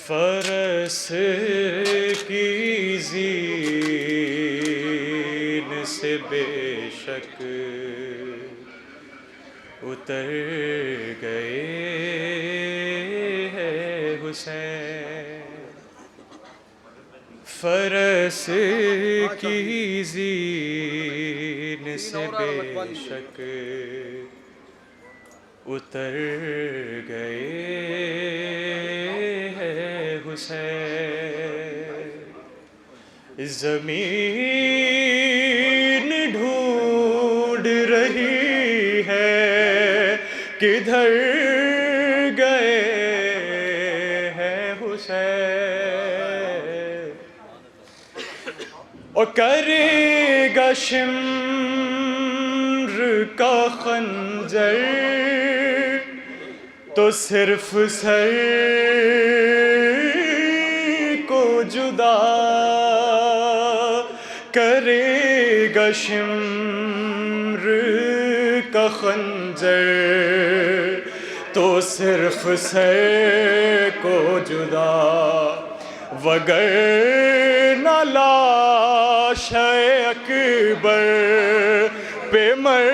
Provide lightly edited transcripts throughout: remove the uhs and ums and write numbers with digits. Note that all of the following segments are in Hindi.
फरस की ज़ीन से बेशक उतर गए हैं हुसैन। फरस की ज़ीन से बेशक उतर गए हैं हुसैन। ज़मीन ढूंढ रही है किधर गए हैं हुसैन। और करेगा शिम्र का खंजर तो सिर्फ सर को जुदा करेगा शिम्र का खंजर तो सिर्फ सर को जुदा। वगरना लाश अकबर पे मर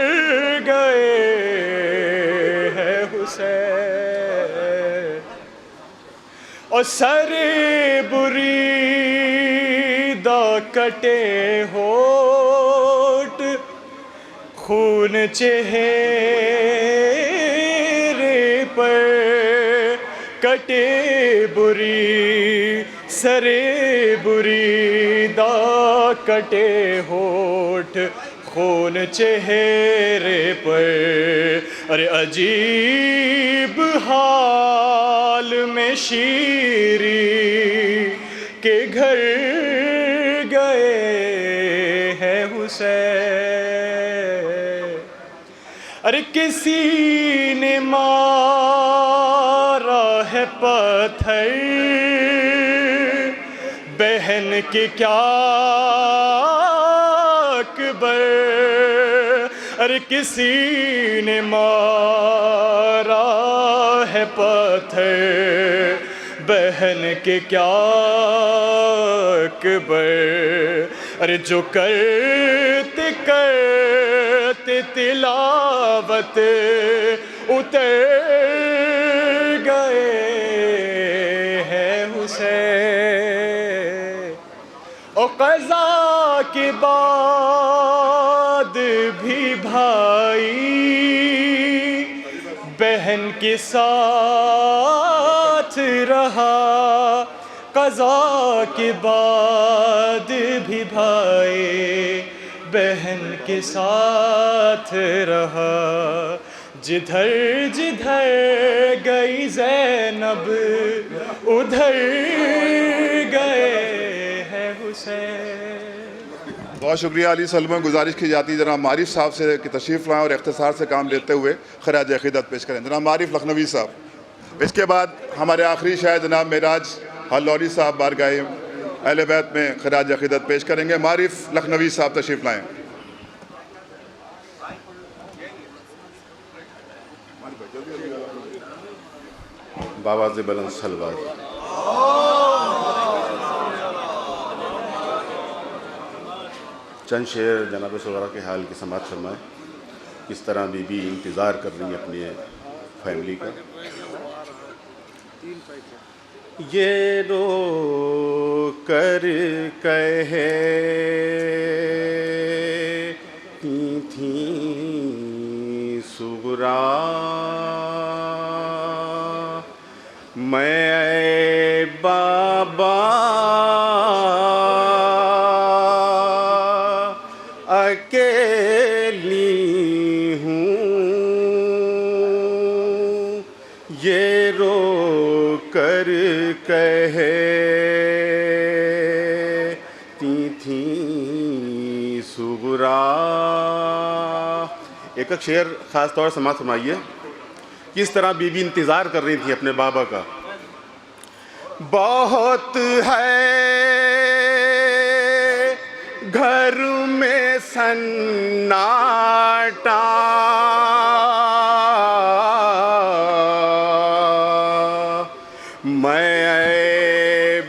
गए हैं हुसैन। और सरे बुरीदा कटे होठ खून चेहरे पर कटे बुरी सरे बुरीदा कटे होठ खून चेहरे पर। अरे अजीब हाल में शीरी के घर गए हैं हुसैन। अरे किसी ने मारा है पत्थर बहन के क्या अकबर। अरे किसी ने मारा है पत्थर बहन के क्या अकबर। अरे जो करते करते तिलावत उतर गए हैं हुसैन। और क़ज़ा के बाद भी भाई बहन के साथ रहा। क़ज़ा के बाद भी भाई बहन के साथ रहा। जिधर जिधर गई ज़ैनब उधर गए हैं हुसैन। बहुत शुक्रिया अली सलमान। गुजारिश की जाती है जनाब मारिफ साहब से कि तशरीफ़ लाएँ और इख्तिसार से काम लेते हुए खराज अक़ीदत पेश करें। जनाब मारिफ लखनवी साहब। इसके बाद हमारे आखिरी शायर जनाब मेराज हल्लौरी साहब बारगाह अहले बैत में खराज अक़ीदत पेश करेंगे। मारिफ लखनवी साहब तशरीफ़ लाएँ। बावाज़ बुलंद सलवात। चंद शेर जनाब सगरा के हाल की समाअत फरमाएँ। किस तरह बीबी इंतज़ार कर रही है अपनी फैमिली का। ये रो कर कहे थी सुगरा मैं बाबा अकेली हूँ। ये रो कर कहती थी सुगरा। एक शेर ख़ास तौर से समाअत फरमाइए। किस तरह बीबी इंतज़ार कर रही थी अपने बाबा का। बहुत है घर में सन्नाटा, मैं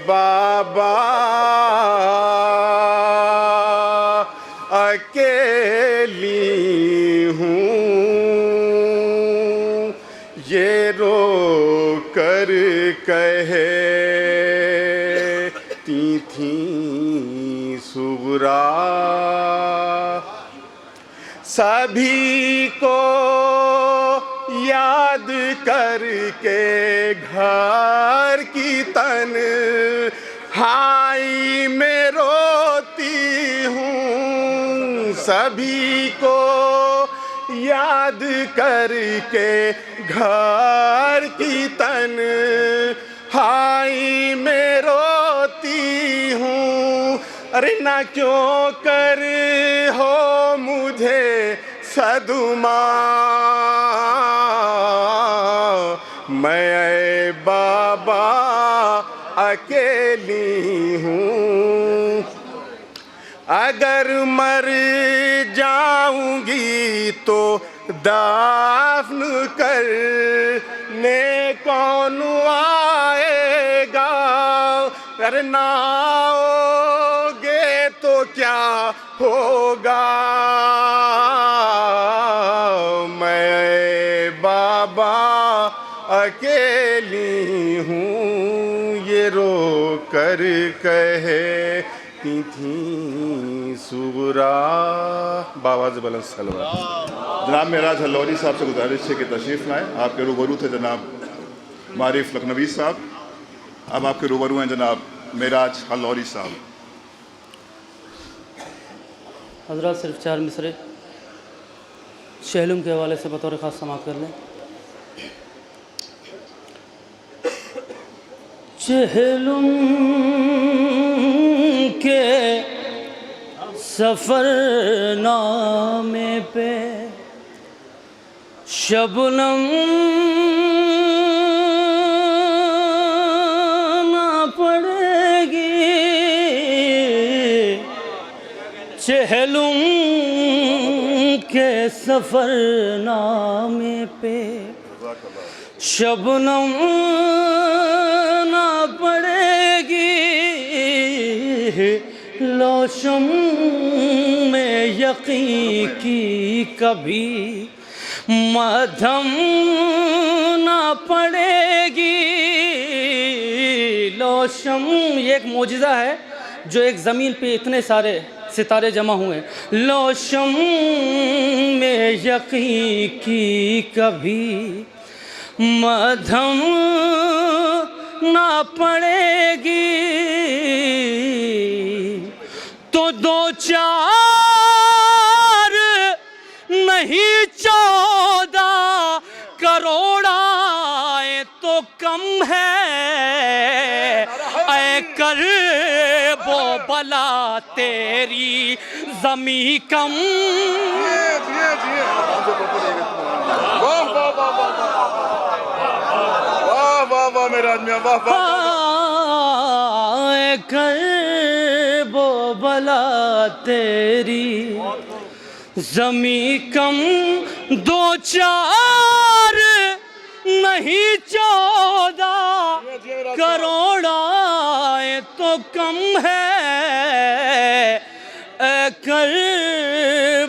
बाबा अकेली हूँ, ये रो कर कहती थी सुगरा। सभी को याद करके घर की तन्हाई में रोती हूँ, सभी को याद करके घर की तन्हाई में रोती हूँ। अरे ना क्यों कर हो मुझे सदमा, मैं बाबा अकेली हूँ। अगर मर जाऊंगी तो दाफन करने कौन आएगा? अरे ना आओगे तो क्या होगा? मैं बाबा अकेली हूँ, ये रो कर कहती थी सुगरा। बाबा बुलंद सलवा। जनाब मेराज हल्लौरी साहब से गुजारिश है कि तशरीफ़ लाएँ। आपके रूबरू थे जनाब मारिफ लखनवी साहब, अब आपके रूबरू हैं जनाब मेराज हल्लौरी साहब। हज़रात सिर्फ 4 मिसरे शहलुम के हवाले से बतौर ख़ास समाअत कर लें। चहलुम के सफ़रनामे पे शबनम ना पड़ेगी, चहलुम के सफ़रनामे पे शबनम ना पड़ेगी, लोशम में यकीन की कभी मध्यम ना पड़ेगी। लोशम ये एक मौजिज़ा है जो एक ज़मीन पे इतने सारे सितारे जमा हुए। लोशम में यकीन की कभी मध्यम ना पड़ेगी, तो 2-4 नहीं 14 करोड़ आए तो कम है। ऐ कर वो बला तेरी ज़मी कम। कर वो बला तेरी ज़मी कम, 2-4 नहीं 14 करोड़ आए तो कम है। कर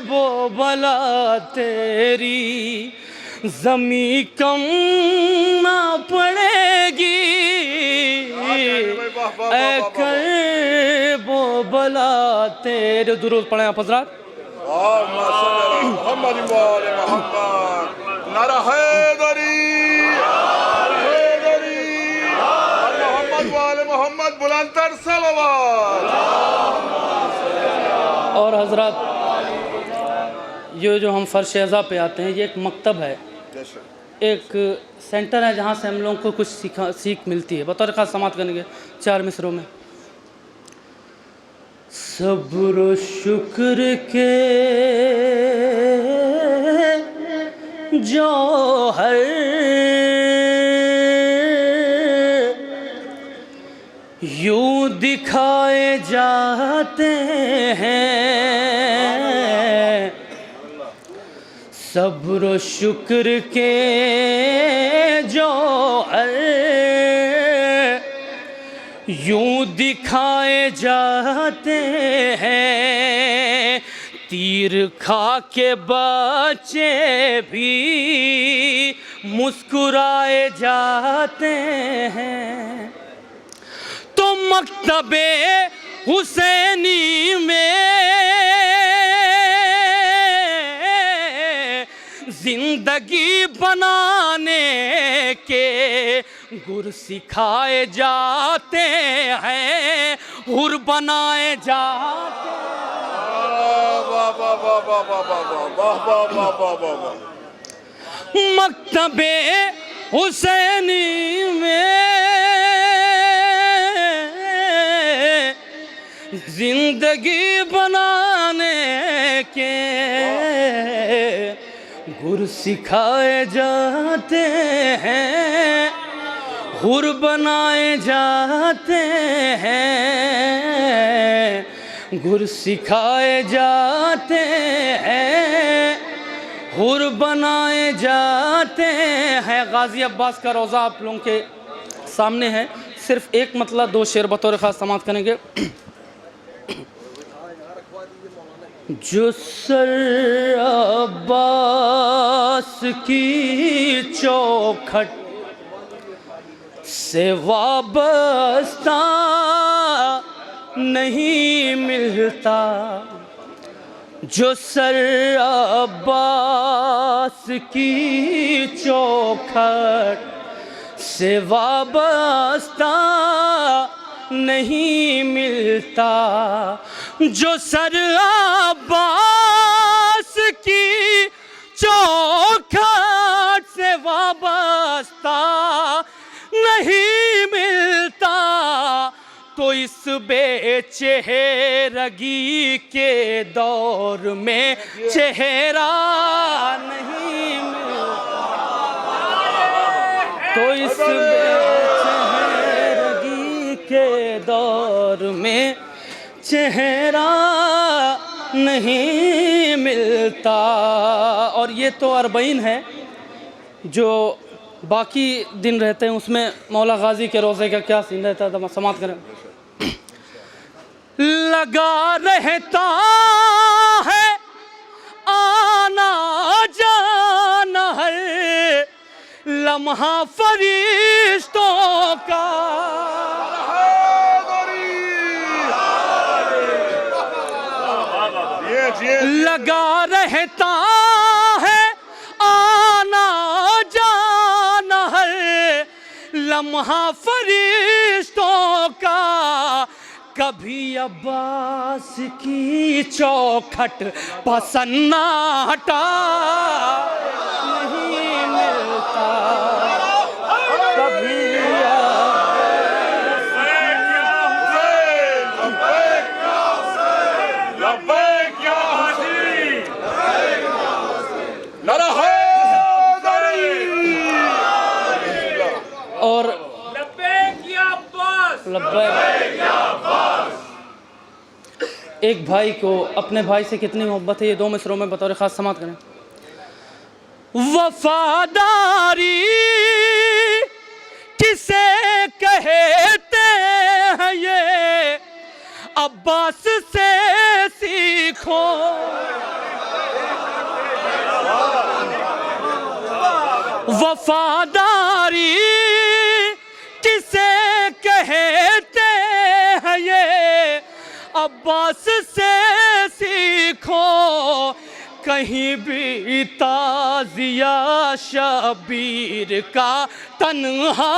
वो बला तेरी ज़मी कम ना पड़ेगी। कर वो बला तेरे दुरूद पढ़े आप हज़रात। नारा हैदरी मोहम्मद बुलंदतर सलवात। और हज़रात ये जो हम फ़र्श अज़ा पे आते हैं, ये एक मकतब है, एक सेंटर है जहाँ से हम लोगों को कुछ सीख मिलती है। बतौर ख़ास समाअत करेंगे 4 मिसरों में। सब्र शुक्र के जौहर यूं यूं दिखाए जाते हैं सब्र व शुक्र के जौहर, यूं दिखाए जाते हैं तीर खा के बच्चे भी मुस्कुराए जाते हैं। तो मकतबे हुसैनी में जिंदगी बनाने के गुर सिखाए जाते हैं, हुर बनाए जाते हैं। मकतबे हुसैनी में जिंदगी बनाने के गुर सिखाए जाते हैं, हुर बनाए जाते हैं, गुर सिखाए जाते हैं, हुर बनाए जाते हैं। गाजी अब्बास का रोज़ा आप लोगों के सामने है, सिर्फ एक मतलब दो शेर बतौर ख़ास समाप्त करेंगे। जो सर अब्बास की चौखट से वाबस्ता नहीं मिलता, जो सर अब्बास की चौखट से वाबस्ता नहीं मिलता, जो सर अब्बास की चौखट से वाबस्ता नहीं मिलता, तो इस बेचेहरगी के दौर में चेहरा नहीं मिलता, तो इस बेचेहरगी के दौर में चेहरा नहीं मिलता। और ये तो अरबईन है, जो बाकी दिन रहते हैं उसमें मौला गाजी के रोज़े का क्या सीन रहता है, समाप्त करें। लगा रहता है आना जाना हर लम्हा फरिश्तों का, लगा रहता है आना जाना हर लम्हा फरिश्तों का, कभी अब्बास की चौखट पसन्नाटा नहीं मिलता, कभी और एक भाई को अपने भाई से कितनी मोहब्बत है, ये दो मिसरों में बतौर खास समाप्त करें। वफादारी किसे कहते हैं ये अब्बास से सीखो, वफादारी किसे कहते हैं ये अब्बास से सीखो, कहीं भी ताज़िया शबीर का तन्हा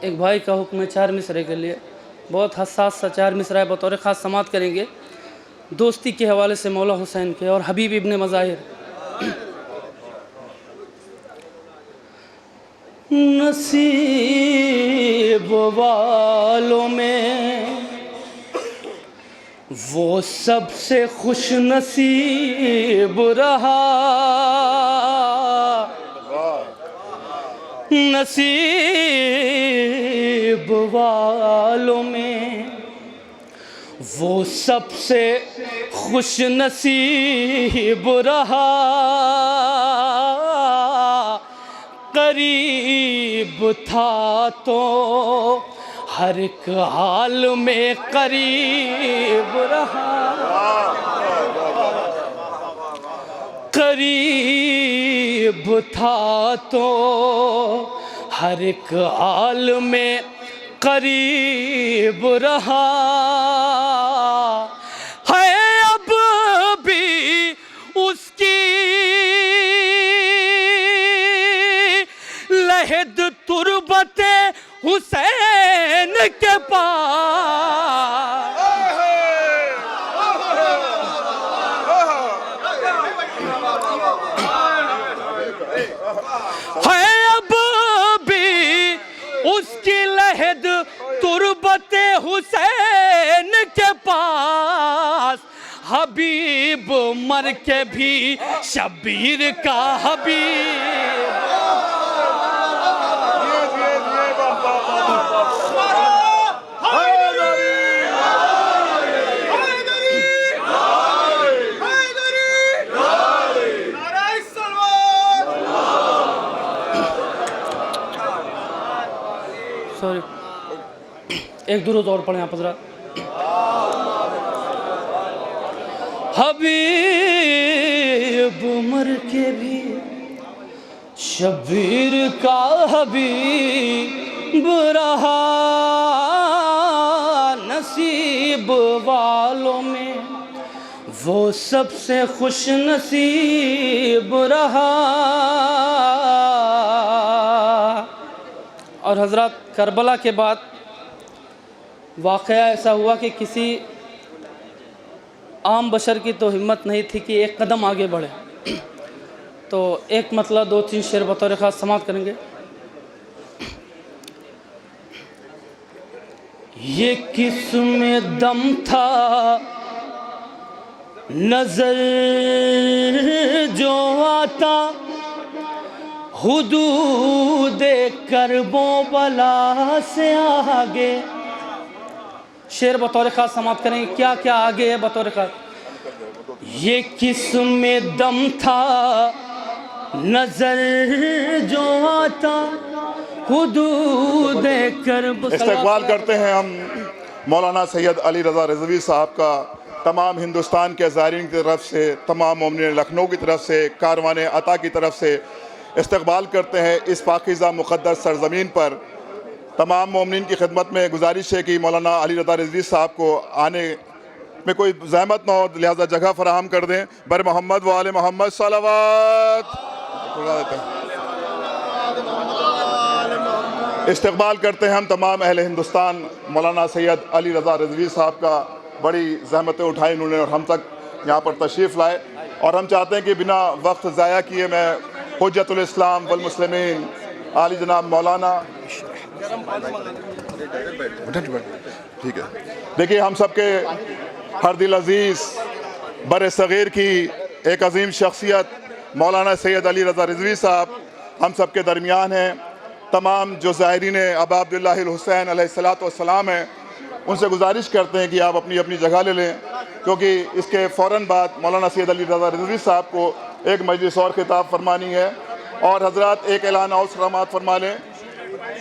एक भाई का हुक्म है 4 मिसरे के लिए, बहुत हसास सा 4 मिसरा है, बतौर ख़ास समात करेंगे दोस्ती के हवाले से मौला हुसैन के और हबीब इब्ने मज़ाहिर। नसीब वालों में वो सबसे खुश नसीब रहा, नसीब वालों में वो सबसे खुश नसीब रहा, करीब था तो हर एक हाल में करीब रहा, करीब था तो हर एक हाल में करीब रहा, है अब भी उसकी लहद तुरबते हुसैन के पास, है अब भी उसकी लहद तुरबते हुसैन के पास, हबीब मर के भी शबीर का हबीब, सॉरी एक दुरूद और पढ़ें आप हज़रात। हबीब मर के भी शबीर का हबीब रहा, नसीब वालों में वो सबसे खुश नसीब रहा। और हज़रत करबला के बाद वाक़या ऐसा हुआ कि किसी आम बशर की तो हिम्मत नहीं थी कि एक कदम आगे बढ़े, तो एक मतलब 2-3 शेर बतौर ख़ास समाप्त करेंगे। ये किसमें दम था नज़र जो आता, हुदूद करबो बला से आगे। शेर बतौर ख़ास समाप्त करेंगे, क्या क्या आगे है बतौर ख़ास। ये किसमें दम था नज़र जो आता, हुदूद करबो। इस्तकबाल करते हैं हम मौलाना सैयद अली रज़ा रिज़वी साहब का तमाम हिंदुस्तान के ज़ायरीन की तरफ से, तमाम मोमिनीन लखनऊ की तरफ से, कारवान अता की तरफ से इस्तकबाल करते हैं। इस पाकीज़ा मुक़द्दस सरज़मीन पर तमाम मोमिनीन की खिदमत में गुजारिश है कि मौलाना अली रज़ा रिज़वी साहब को आने में कोई ज़हमत न हो, लिहाजा जगह फराहम कर दें। बर मोहम्मद व आले मोहम्मद सलावत। इस्तकबाल करते हैं हम तमाम अहले हिंदुस्तान मौलाना सैयद अली रज़ा रिज़वी साहब का, बड़ी ज़हमतें उठाई उन्होंने और हम तक यहाँ पर तशरीफ़ लाए। और हम चाहते हैं कि बिना वक्त ज़ाया किए मैं हुज्जतुल इस्लाम वल मुस्लिमीन आली जनाब मौलाना, ठीक है, देखिए हम सब के हर दिल अज़ीज़ बर सग़ीर की एक अजीम शख्सियत मौलाना सैयद अली रज़ा रिज़वी साहब हम सब के दरमियान हैं। तमाम जो ज़ायरीन अबा अब्दुल्लाहिल हुसैन अलैहिस्सलातु वस्सलाम हैं, उनसे गुजारिश करते हैं कि आप अपनी अपनी जगह ले लें, क्योंकि इसके फ़ौरन बाद मौलाना सैयद अली रज़ा रिज़वी साहब को एक मजलिस और खिताब फरमानी है। और हज़रात एक ऐलान और समात फरमा लें,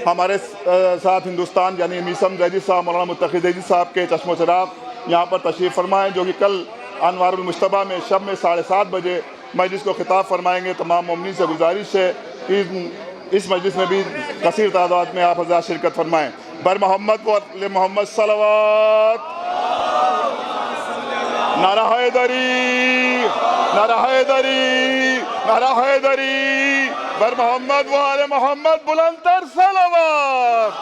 हमारे साथ हिंदुस्तान यानी मीसम जैदी साहब मौलाना मुत्तक़ी जैदी साहब के चश्मो चराग यहाँ पर तशरीफ़ फरमाएँ, जो कि कल अनवारुल मुश्तबा में शब में 7:30 बजे मजलिस को खिताब फरमाएँगे। तमाम मोमिनीन से गुजारिश है कि इस मजलिस में भी कसीर तादाद में आप हज़रात शिरकत फरमाएँ। बर मोहम्मद व आले मोहम्मद सलावत। नारा हैदरी, नारा हैदरी, नारा हैदरी। बर मोहम्मद व आले मोहम्मद बुलंदतर सलावत।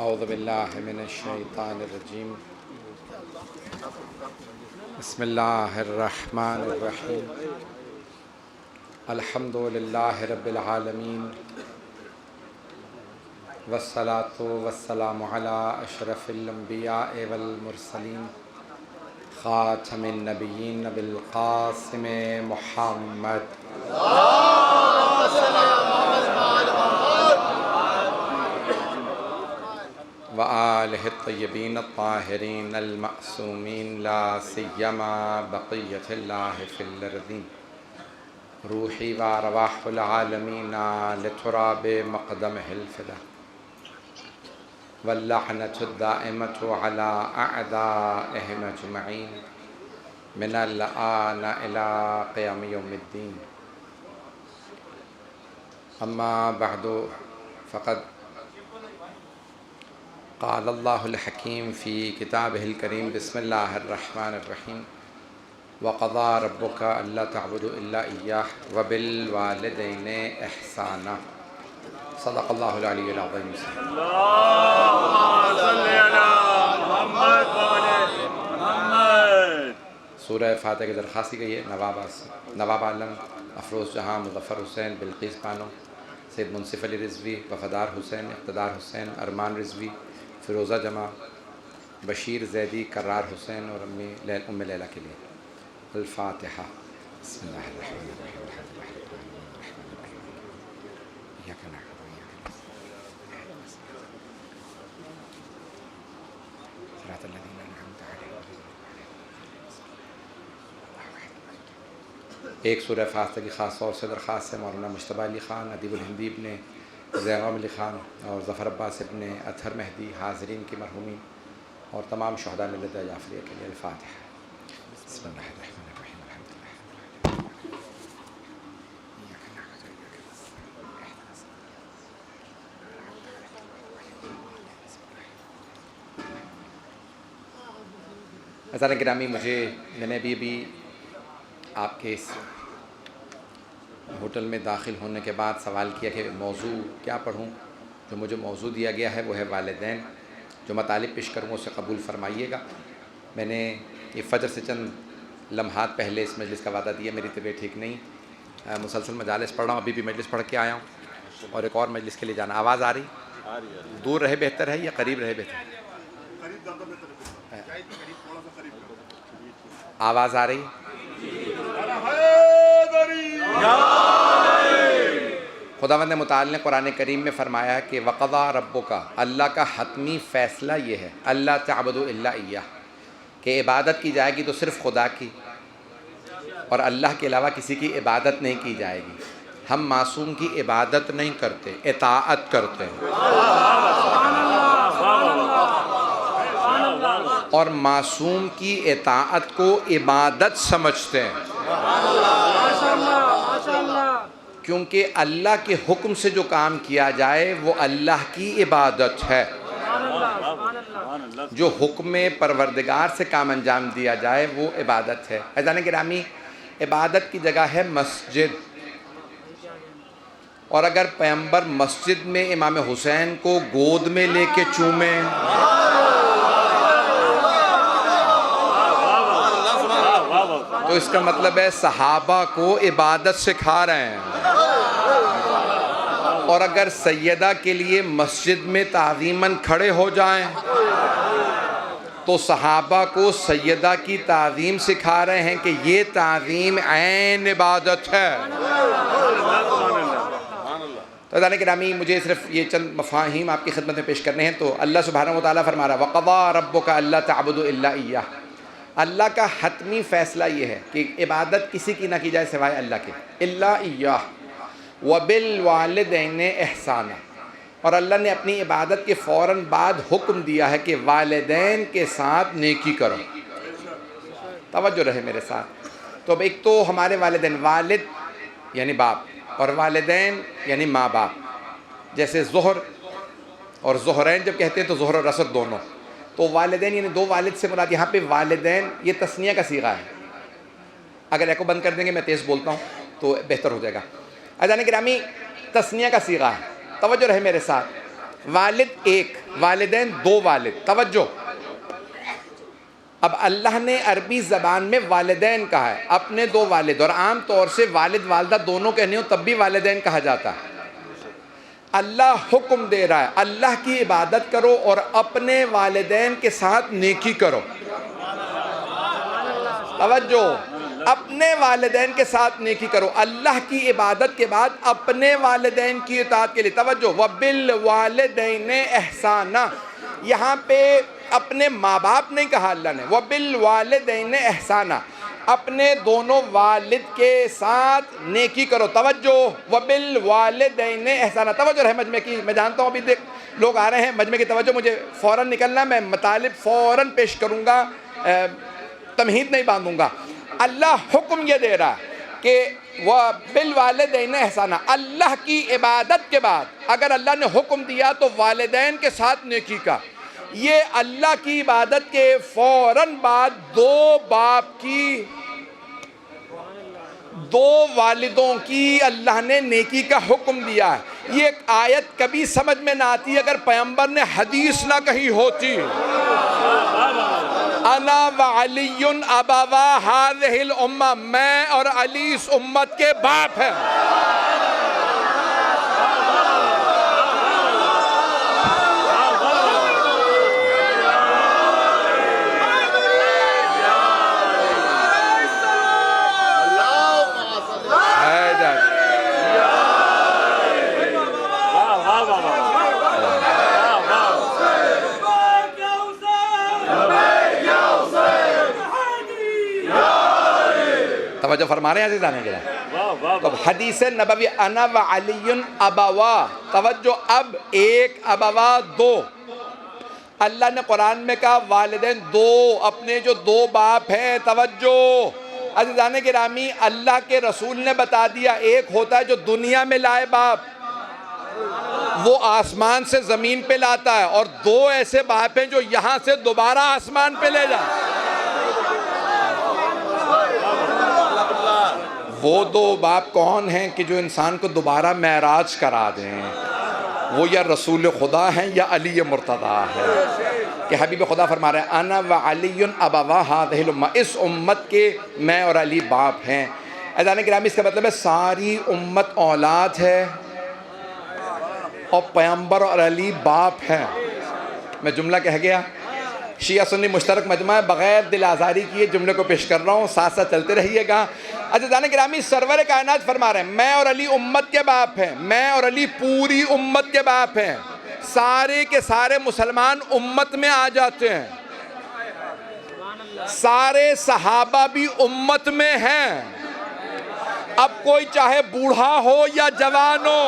औज़ु बिल्लाहि मिनश्शैतानिर्रजीम बिस्मिल्लाहिर्रहमानिर्रहीम अल्हम्दुलिल्लाहि रब्बिल आलमीन वस्सलातु वस्सलामु अला अशरफिल अंबिया वल मुरसलीन खातमिन नबिय्यीन बिल क़ासिम मुहम्मद व आलिहि तय्यबीन ताहिरीन अल मअसूमीन ला सिय्यमा बक़ियतिल्लाहि फिल अर्ज़ीन रूही व अरवाहुल आलमीन लितुराबि मक़दमिहिल फ़िदा वल्लअनतु दाइमतु अला अअदाइहिम अजमईन मिनल आन इला क़ियाम यौमिद्दीन अम्मा बअदु फ़क़द क़ाल अल्लाहुल हकीम फ़ी किताबिहिल करीम बिस्मिल्लाहिर्रहमानिर्रहीम वक़ज़ा रब्बुका अल्ला तअबुदू इल्ला इय्याह व बिल वालिदैनि इहसाना सदक़ल्लाहुल अलियुल अज़ीम। सूरह फ़ातिहा की दरख़्वास्त की गई है नवाब आलम अफरोज़ जहाँ मुज़फ़्फ़र हुसैन बिल्क़ीस बानो सैयद मुंसिफ़ अली रिज़वी वफ़ादार हुसैन इक़्तिदार हुसैन अरमान रिज़वी फ़िरोज़ा जमा बशीर ज़ैदी करार हुसैन और उम्मे लैला के लिए अल-फ़ातिहा। एक सूरह फ़ातिहा की ख़ास तौर से दरख़्वास्त है मौलाना मुश्तबा अली ख़ान अदीबुल हिंदी इब्ने ज़ैग़म अली ख़ान और ज़फ़र अब्बास इब्ने अतहर मेहदी हाज़रीन की मरहूमीन और तमाम शुहदा मिल्लत जाफ़रिया के लिए अल-फ़ातिहा। अज़ान गिरामी मैंने अभी आपके इस होटल में दाखिल होने के बाद सवाल किया कि मौजू क्या पढ़ूं। जो मुझे मौजू दिया गया है वो है वालिदैन। जो मतालिब पेश करूँगा उसे कबूल फरमाइएगा। मैंने ये फ़जर से चंद लम्हात पहले इस मजलिस का वादा दिया। मेरी तबीयत ठीक नहीं, मुसलसल मजालिस पढ़ रहा हूँ। अभी भी मजलिस पढ़ के आया हूँ और एक और मजलिस के लिए जाना। आवाज़ आ रही? दूर रहे बेहतर है या करीब रहे बेहतर? आवाज़ आ रही? खुदावंद मुताल ने कुरान करीम में फ़रमाया कि वक़ज़ा रब्बुका, अल्लाह का हतमी फ़ैसला ये है, अल्ला तअबुदू इल्ला इय्याह, कि इबादत की जाएगी तो सिर्फ़ खुदा की और अल्लाह के अलावा किसी की इबादत नहीं की जाएगी। हम मासूम की इबादत नहीं करते, इताअत करते हैं और मासूम की इताअत को इबादत समझते हैं, क्योंकि अल्लाह के हुक्म से जो काम किया जाए वो अल्लाह की इबादत है। जो हुक्म परवरदिगार से काम अंजाम दिया जाए वो इबादत है। अज़ान गिरामी, इबादत की जगह है मस्जिद। और अगर पैगंबर मस्जिद में इमाम हुसैन को गोद में लेके चूमे, तो इसका मतलब है सहाबा को इबादत सिखा रहे हैं। और अगर सैयदा के लिए मस्जिद में ताज़ीमन खड़े हो जाएं तो सहाबा को सैयदा की ताज़ीम सिखा रहे हैं कि ये ताज़ीम ऐन इबादत है। तो अज़ान गिरामी, मुझे सिर्फ ये चंद मफ़ाहीम आपकी खिदमत में पेश करने हैं। तो अल्लाह सुब्हानहू व तआला फरमा रहा है वक़ज़ा रब्बुका अल्ला तअबुदू इल्ला इय्याह। अल्लाह का हतमी फ़ैसला ये है कि इबादत किसी की ना की जाए सिवाय अल्लाह के, इल्ला इय्याह व बिल वालिदैनि इहसाना। और अल्लाह ने अपनी इबादत के फ़ौरन बाद हुक्म दिया है कि वालिदैन के साथ नेकी करो। तवज्जो रहे मेरे साथ। तो अब एक तो हमारे वालिदैन, वालिद यानी बाप और वालिदैन यानी माँ बाप। जैसे ज़ुहर और ज़ुहरैन जब कहते हैं तो ज़ुहर और असर दोनों। तो वालिदैन यानी दो वालिद से मुराद यहाँ पे वालिदैन ये तस्निया का सीगा है। अगर एको बंद कर देंगे, मैं तेज़ बोलता हूँ तो बेहतर हो जाएगा। अज़ान गिरामी, तस्निया का सीगा है, तवज्जो रहे मेरे साथ। वालिद एक, वालिदैन दो वालिद। तवज्जो, अब अल्लाह ने अरबी ज़बान में वालिदैन कहा है, अपने दो वालिद, और आम तौर से वालिद वालदा दोनों कहने हो तब भी वालिदैन कहा जाता है। अल्लाह हुक्म दे रहा है अल्लाह की इबादत करो और अपने वालिदैन के साथ नेकी करो। तवज्जो, अपने वालिदैन के साथ नेकी करो, अल्लाह की इबादत के बाद अपने वालिदैन की इताअत के लिए। तवज्जो, वबिल वालिदैन एहसाना, यहाँ पे अपने माँ बाप नहीं कहा अल्लाह ने, वबिल वालिदैन एहसाना, अपने दोनों वालिद के साथ नेकी करो। तवज्जो, वबिल वालिदैन एहसाना। तवज्जो रहे मजमे की, मैं जानता हूँ अभी देख लोग आ रहे हैं मजमे की, तवज्जो, मुझे फ़ौरन निकलना, मैं मतालिब फ़ौरन पेश करूँगा, तमहीद नहीं बांधूंगा। अल्लाह हुक्म ये दे रहा है कि वह बिल वालिदैन एहसाना, अल्लाह की इबादत के बाद अगर अल्लाह ने हुक्म दिया तो वालिदैन के साथ नेकी का। ये अल्लाह की इबादत के फ़ौरन बाद दो बाप की, दो वालिदों की अल्लाह ने नेकी का हुक्म दिया है। ये आयत कभी समझ में ना आती अगर पैगंबर ने हदीस ना कही होती। अना व अलीयुन अबावा हाज़िहिल उम्मा, मैं और अली इस उम्मत के बाप हैं। तवज्जो फरमा रहे हैं ऐसे जाने के लिए। तो हदीस नबवी अना व अलीयुन अबवा, तवज्जो, अब एक अबवा दो। अल्लाह ने कुरान में कहा वालिदैन दो, अपने जो दो बाप हैं। तवज्जो अज़ीज़ान गिरामी, अल्लाह के रसूल ने बता दिया एक होता है जो दुनिया में लाए बाप, वो आसमान से ज़मीन पे लाता है, और दो ऐसे बाप हैं जो यहाँ से दोबारा आसमान पे ले जाए। वो दो बाप कौन हैं कि जो इंसान को दोबारा महराज करा दें? वो या रसूल खुदा हैं या अली मुर्तदा है। कि हबीब खुदा फरमा रहे हैं अना व अलीयुन अबवा हाज़िहिल उम्मा, इस उम्मत के मैं और अली बाप हैं। अज़ान गिरामी, इसका मतलब है सारी उम्मत औलाद है और पैगंबर और अली बाप हैं। मैं जुमला कह गया, शिया सुन्नी मुश्तरक मजमा है, बग़ैर दिल आज़ारी किए जुमले को पेश कर रहा हूँ, साथ साथ चलते रहिएगा। अज़ीज़ान गिरामी, सरवर कायनात फरमा रहे हैं मैं और अली उम्मत के बाप हैं, मैं और अली पूरी उम्मत के बाप हैं। सारे के सारे मुसलमान उम्मत में आ जाते हैं, सारे सहाबा भी उम्मत में हैं। अब कोई चाहे बूढ़ा हो या जवान हो,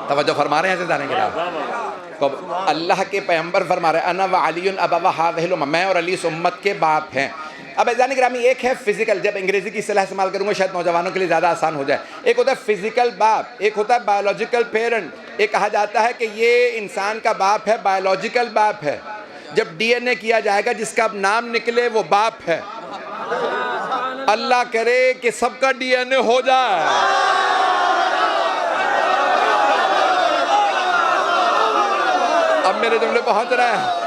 तवज्जो फरमा रहे हैं जाने के बाद। तो अल्लाह के पैगंबर फरमा रहे अना व अलीयुन अबवा हाज़िहिल उम्मा, मैं और अली इस उम्मत के बाप हैं। अब जाने गिरामी, एक है फिजिकल, जब अंग्रेजी की इस्तिलाह इस्तेमाल करूँगा शायद नौजवानों के लिए ज़्यादा आसान हो जाए। एक होता है फिजिकल बाप, एक होता है बायोलॉजिकल पेरेंट। एक कहा जाता है कि ये इंसान का बाप है, बायोलॉजिकल बाप है। जब DNA किया जाएगा जिसका अब नाम निकले वो बाप है। अल्लाह करे कि सबका DNA हो जाए। अब मेरे जुमले पहुंच रहे हैं।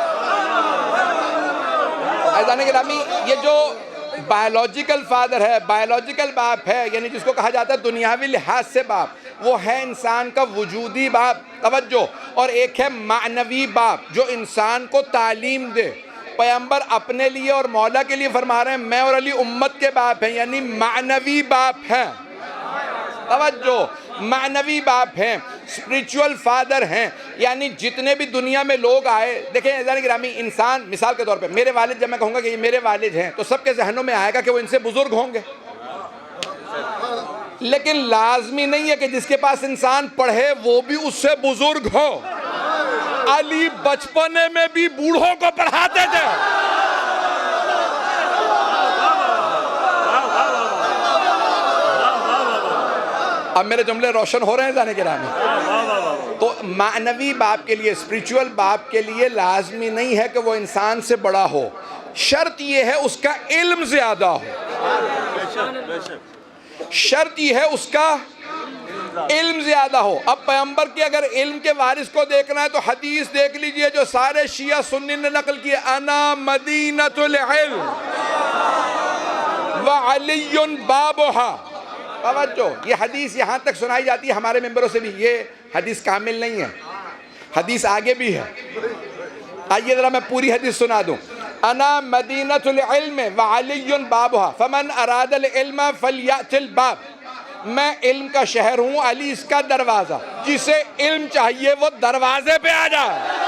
अज़ीज़ान गिरामी, ये जो बायोलॉजिकल फादर है, बायोलॉजिकल बाप है, यानी जिसको कहा जाता है दुनियावी लिहाज से बाप, वो है इंसान का वजूदी बाप। तवज्जो, और एक है मानवी बाप जो इंसान को तालीम दे। पैगंबर अपने लिए और मौला के लिए फरमा रहे हैं मैं और अली उम्मत के बाप हैं, यानी मानवी बाप हैं। तवज्जो, मानवी बाप हैं, स्पिरिचुअल फादर हैं, यानी जितने भी दुनिया में लोग आए। देखें अज़ीज़ान गिरामी, इंसान मिसाल के तौर पे मेरे वालिद, जब मैं कहूँगा कि ये मेरे वालिद हैं तो सबके जहनों में आएगा कि वो इनसे बुजुर्ग होंगे, लेकिन लाजमी नहीं है कि जिसके पास इंसान पढ़े वो भी उससे बुजुर्ग हो। अली बचपने में भी बूढ़ों को पढ़ाते थे। अब मेरे जुमले रोशन हो रहे हैं जाने के रामी। तो मानवी बाप के लिए, स्पिरिचुअल बाप के लिए लाजमी नहीं है कि वो इंसान से बड़ा हो, शर्त ये है उसका इल्म ज़्यादा हो, शर्त ये है उसका इल्म ज़्यादा हो। अब पैगंबर के अगर इल्म के वारिस को देखना है तो हदीस देख लीजिए जो सारे शिया सुन्नी ने नकल की, अना मदीनतुल इल्म व अलीयुन बाबुहा। तवज्जो, ये हदीस यहाँ तक सुनाई जाती है हमारे मेंबरों से भी, ये हदीस कामिल नहीं है, हदीस आगे भी है। आइए ज़रा मैं पूरी हदीस सुना दूँ। अना मदीनतुल इल्म व अलीयुन बाबुहा फमन अरादल इल्म फलयातिल बाब। मैं इल्म का शहर हूँ, अली इसका दरवाज़ा, जिसे इल्म चाहिए वो दरवाजे पे आ जाए।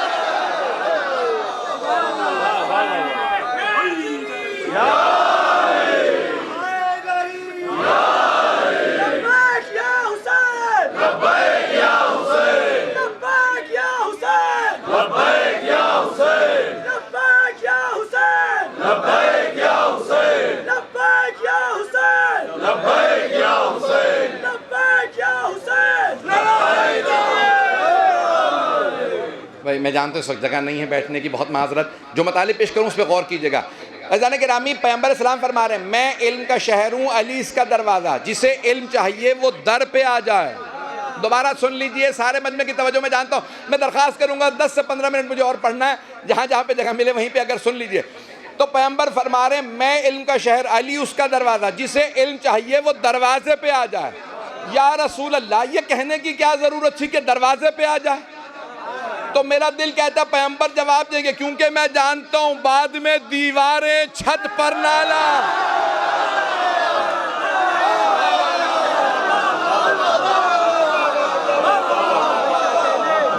भाई मैं जानता हूँ इस वक्त जगह नहीं है बैठने की, बहुत माजरत, जो मताले पेश करूँ उस पर गौर कीजिएगा। अज़ान गिरामी, पैगंबर सलाम फरमा रहे हैं मैं इल्म का शहर हूँ, अली इसका दरवाज़ा, जिसे इल्म चाहिए वो दर पे आ जाए। दोबारा सुन लीजिए सारे मजमे की तवज्जो। मैं जानता हूँ, मैं दरख्वास्त करूँगा 10 से 15 मिनट मुझे और पढ़ना है, जहाँ जहाँ पे जगह मिले वहीं पे अगर सुन लीजिए। तो पैगंबर फरमा रहे हैं मैं इल्म का शहर, अली उसका दरवाज़ा, जिसे इल्म चाहिए वो दरवाजे पे आ जाए। या रसूल अल्लाह, ये कहने की क्या ज़रूरत थी कि दरवाजे पे आ जाए? तो मेरा दिल कहता पैगंबर जवाब देंगे, क्योंकि मैं जानता हूँ बाद में दीवारें छत पर नाला।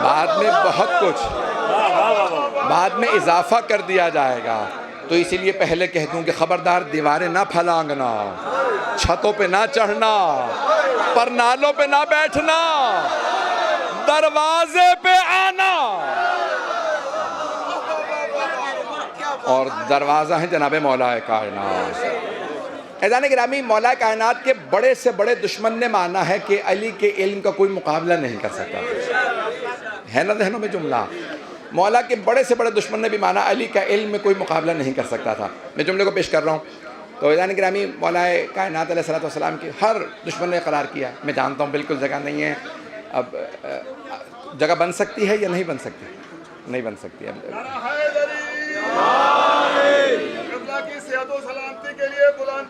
बाद में बहुत कुछ, बाद में इजाफा कर दिया जाएगा। तो इसीलिए पहले कह दूं कि खबरदार दीवारें ना फलांगना, छतों पे ना चढ़ना, पर नालों पे ना बैठना, दरवाजे पे आना। और दरवाज़ा है जनाब मौला कायनात। ऐज़ान गिरामी, मौला कायनात के बड़े से बड़े दुश्मन ने माना है कि अली के इल्म का कोई मुकाबला नहीं कर सकता, है ना जहनों में जुमला। मौला के बड़े से बड़े दुश्मन ने भी माना अली का इल्म में कोई मुकाबला नहीं कर सकता था। मैं जुमले को पेश कर रहा हूँ। तो ऐज़ान गिरामी, मौला कायनात अलैहिस्सलातु वस्सलाम के हर दुश्मन ने करार किया, मैं जानता हूँ बिल्कुल जगह नहीं है। अब जगह बन सकती है या नहीं बन सकती? नहीं बन सकती है। की सेहत और सलामती के लिए बुलंद